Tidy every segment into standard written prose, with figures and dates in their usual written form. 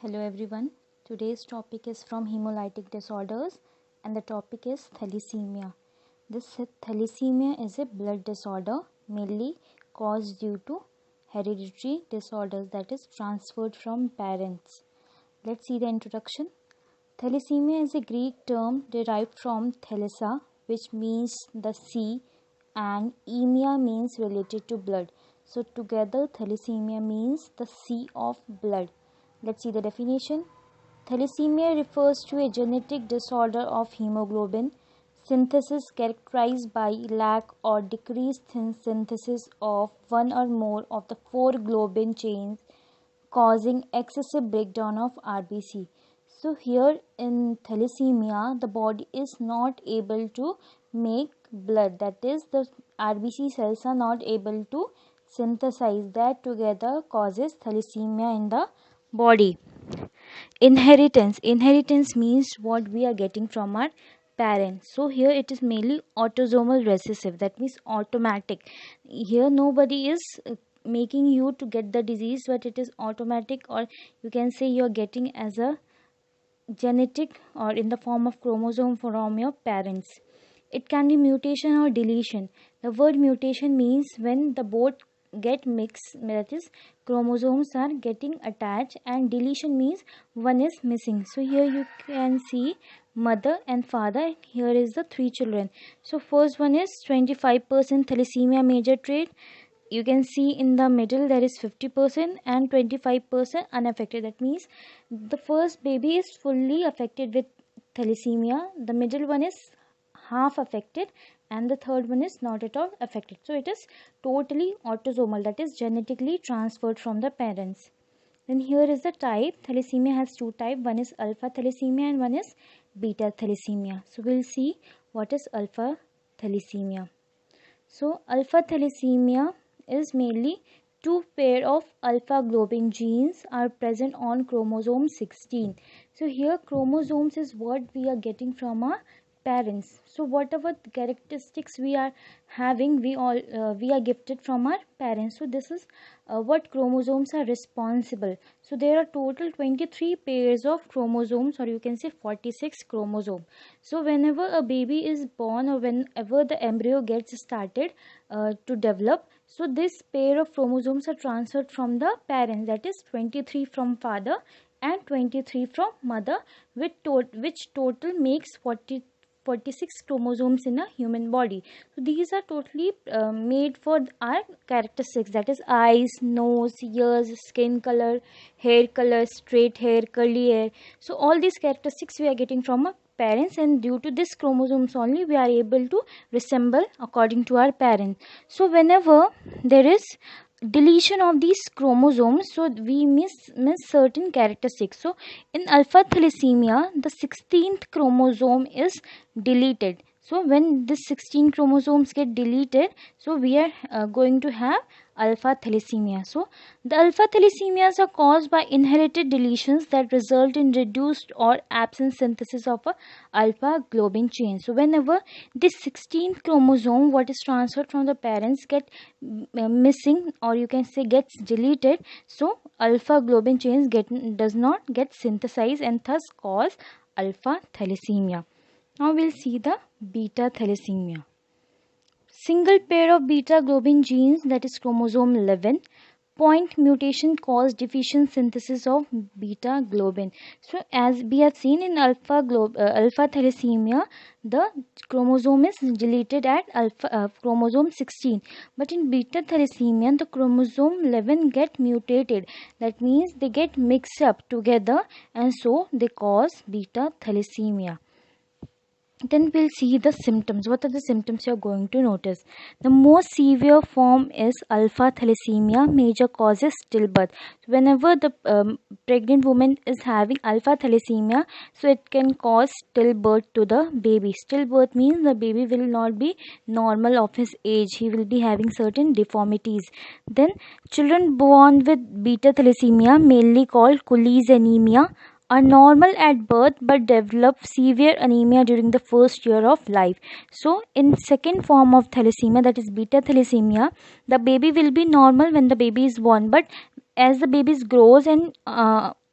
Hello everyone. Today's topic is from hemolytic disorders and the topic is thalassemia. This thalassemia is a blood disorder mainly caused due to hereditary disorders that is transferred from parents. Let's see the introduction. Thalassemia is a Greek term derived from thalassa, which means the sea, and emia means related to blood. So together thalassemia means the sea of blood. Let's see the definition. Thalassemia refers to a genetic disorder of hemoglobin synthesis characterized by lack or decreased synthesis of one or more of the four globin chains, causing excessive breakdown of RBC. So here in thalassemia, the body is not able to make blood. That is, the RBC cells are not able to synthesize. That together causes thalassemia in the body. Inheritance means what we are getting from our parents. So here it is mainly autosomal recessive, that means automatic. Here nobody is making you to get the disease, but it is automatic, or you can say you are getting as a genetic or in the form of chromosome from your parents. It can be mutation or deletion. The word mutation means when the both get mixed, that is chromosomes are getting attached, and deletion means one is missing. So here you can see mother and father. Here is the three children. So first one is 25% thalassemia major trait. You can see in the middle there is 50% and 25% unaffected. That means the first baby is fully affected with thalassemia, the middle one is half affected, and the third one is not at all affected. So it is totally autosomal, that is genetically transferred from the parents. Then here is the type. Thalassemia has two types. One is alpha thalassemia and one is beta thalassemia. So we'll see what is alpha thalassemia. So alpha thalassemia is mainly two pair of alpha globin genes are present on chromosome 16. So here chromosomes is what we are getting from our parents. So whatever characteristics we are having, we are gifted from our parents. So this is what chromosomes are responsible. So there are total 23 pairs of chromosomes, or you can say 46 chromosomes. So whenever a baby is born, or whenever the embryo gets started to develop, so this pair of chromosomes are transferred from the parents, that is 23 from father and 23 from mother, which total makes 46 chromosomes in a human body. So these are totally made for our characteristics, that is eyes, nose, ears, skin color, hair color, straight hair, curly hair. So all these characteristics we are getting from our parents, and due to this chromosomes only we are able to resemble according to our parents. So whenever there is deletion of these chromosomes, so we miss certain characteristics. So in alpha thalassemia, the 16th chromosome is deleted. So when this 16 chromosomes get deleted, so we are going to have alpha thalassemia. So the alpha thalassemias are caused by inherited deletions that result in reduced or absent synthesis of a alpha globin chain. So whenever this 16th chromosome what is transferred from the parents get missing, or you can say gets deleted, so alpha globin chains does not get synthesized and thus cause alpha thalassemia. Now we'll see the beta thalassemia. Single pair of beta globin genes, that is chromosome 11, point mutation cause deficient synthesis of beta globin. So as we have seen in alpha thalassemia, the chromosome is deleted at chromosome 16, but in beta thalassemia the chromosome 11 get mutated. That means they get mixed up together, and so they cause beta thalassemia. Then we'll see the symptoms. What are the symptoms you are going to notice? The most severe form is alpha thalassemia. Major causes stillbirth. So whenever the pregnant woman is having alpha thalassemia, so it can cause stillbirth to the baby. Stillbirth means the baby will not be normal of his age. He will be having certain deformities. Then children born with beta thalassemia, mainly called Cooley's anemia, are normal at birth but develop severe anemia during the first year of life. So in second form of thalassemia, that is beta thalassemia, the baby will be normal when the baby is born, but as the baby grows and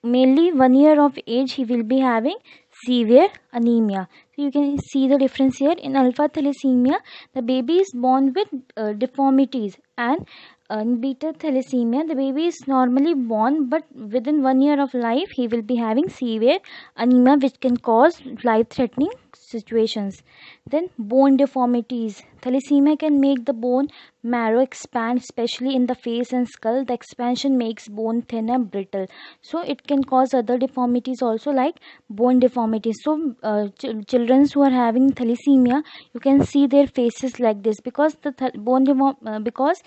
mainly 1 year of age he will be having severe anemia. So you can see the difference here. In alpha thalassemia, the baby is born with deformities, and in beta thalassemia, the baby is normally born, but within 1 year of life, he will be having severe anemia, which can cause life-threatening situations. Then bone deformities. Thalassemia can make the bone marrow expand, especially in the face and skull. The expansion makes bone thin and brittle. So it can cause other deformities also, like bone deformities. So children who are having thalassemia, you can see their faces like this, because the because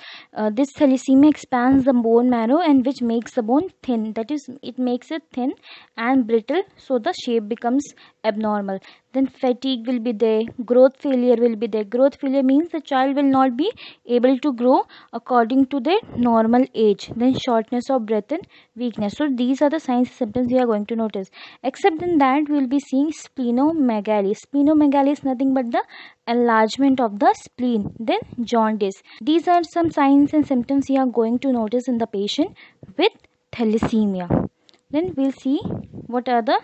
this thalassemia expands the bone marrow, and which makes the bone thin. That is, it makes it thin and brittle, so the shape becomes abnormal. Then fatigue will be there, growth failure will be there. Growth failure means the child will not be able to grow according to their normal age. Then shortness of breath and weakness. So these are the signs and symptoms we are going to notice. Except in that, we will be seeing splenomegaly. Splenomegaly is nothing but the enlargement of the spleen. Then jaundice. These are some signs and symptoms we are going to notice in the patient with thalassemia. Then we'll see what are the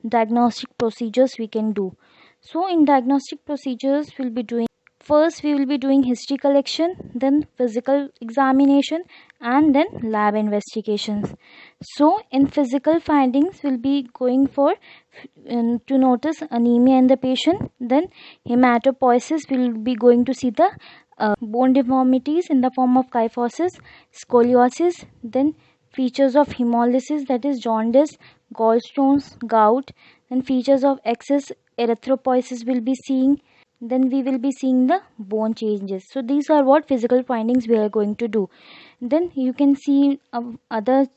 diagnostic procedures we can do. So in diagnostic procedures, we'll be doing, first we will be doing history collection, then physical examination, and then lab investigations. So in physical findings, we'll be going for to notice anemia in the patient. Then hematopoiesis, we'll be going to see the bone deformities in the form of kyphosis, scoliosis. Then features of hemolysis, that is jaundice, gallstones, gout. Then features of excess erythropoiesis will be seeing. Then we will be seeing the bone changes. So these are what physical findings we are going to do. Then you can see other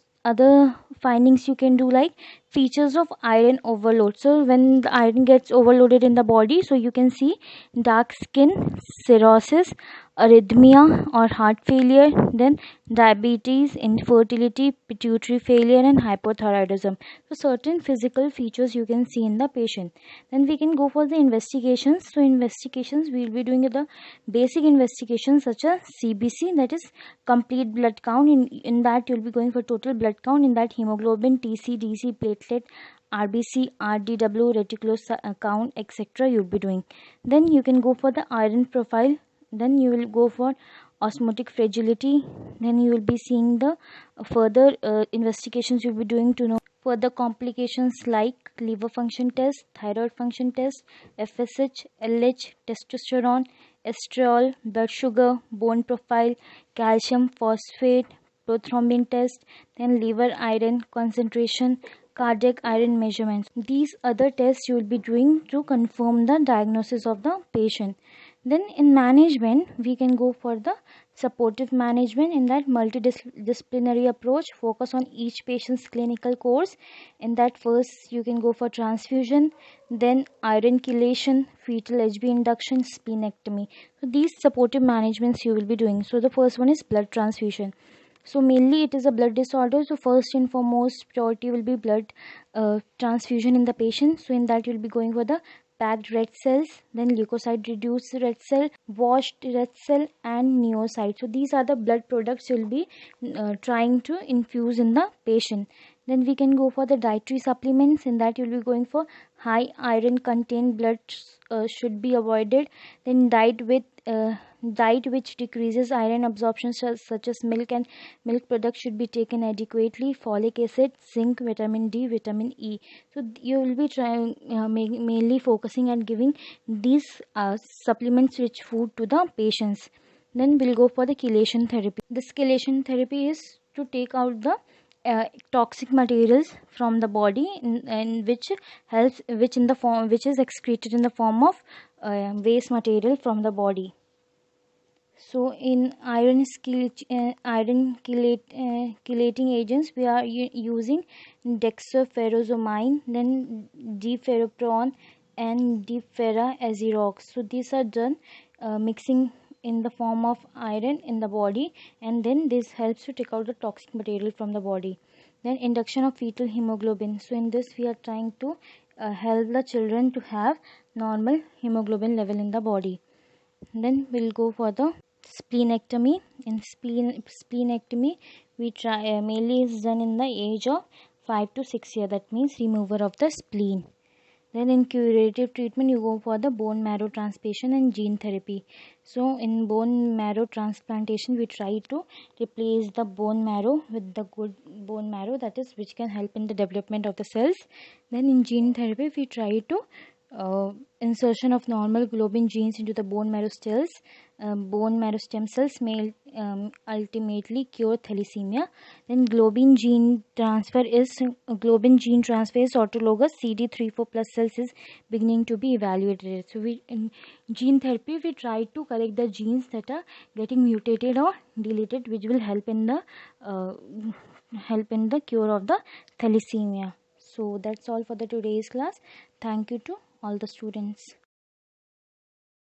findings you can do, like features of iron overload. So when the iron gets overloaded in the body, so you can see dark skin, cirrhosis, arrhythmia or heart failure, then diabetes, infertility, pituitary failure, and hypothyroidism. So certain physical features you can see in the patient. Then we can go for the investigations. So investigations, we will be doing the basic investigations such as CBC, that is complete blood count. In that you will be going for total blood count. In that hemoglobin, TC, DC, platelet, RBC, RDW, reticular count, etc. you'll be doing. Then you can go for the iron profile. Then you will go for osmotic fragility. Then you will be seeing the further investigations you'll be doing to know further complications like liver function test, thyroid function test, FSH, LH, testosterone, estrol, blood sugar, bone profile, calcium phosphate, prothrombin test, then liver iron concentration, cardiac iron measurements. These other tests you will be doing to confirm the diagnosis of the patient. Then in management, we can go for the supportive management. In that multidisciplinary approach, focus on each patient's clinical course. In that, first you can go for transfusion, then iron chelation, fetal HB induction, splenectomy. So these supportive managements you will be doing. So the first one is blood transfusion. So mainly it is a blood disorder. So first and foremost priority will be blood transfusion in the patient. So in that you will be going for the packed red cells, then leukocyte reduced red cell, washed red cell, and neocyte. So these are the blood products you'll be trying to infuse in the patient. Then we can go for the dietary supplements. In that you'll be going for high iron contained blood should be avoided. Then diet which decreases iron absorption such as milk and milk products should be taken adequately. Folic acid, zinc, vitamin D, vitamin E. So you will be trying mainly focusing and giving these supplements rich food to the patients. Then we'll go for the chelation therapy. This chelation therapy is to take out the toxic materials from the body, and which is excreted in the form of waste material from the body. So in chelating agents, we are using dexaferrozamine, then deferropron, and deferrazerox. So these are done mixing in the form of iron in the body, and then this helps to take out the toxic material from the body. Then induction of fetal hemoglobin. So in this we are trying to help the children to have normal hemoglobin level in the body. Then we'll go for the splenectomy. In splenectomy, we try mainly is done in the age of 5 to 6 years, that means removal of the spleen. Then in curative treatment, you go for the bone marrow transplantation and gene therapy. So in bone marrow transplantation, we try to replace the bone marrow with the good bone marrow, that is which can help in the development of the cells. Then in gene therapy, we try to insertion of normal globin genes into the bone marrow cells. Bone marrow stem cells may ultimately cure thalassemia. Then globin gene transfer is autologous CD34 plus cells is beginning to be evaluated. So we in gene therapy we try to correct the genes that are getting mutated or deleted, which will help in the cure of the thalassemia. So that's all for the today's class. Thank you to all the students.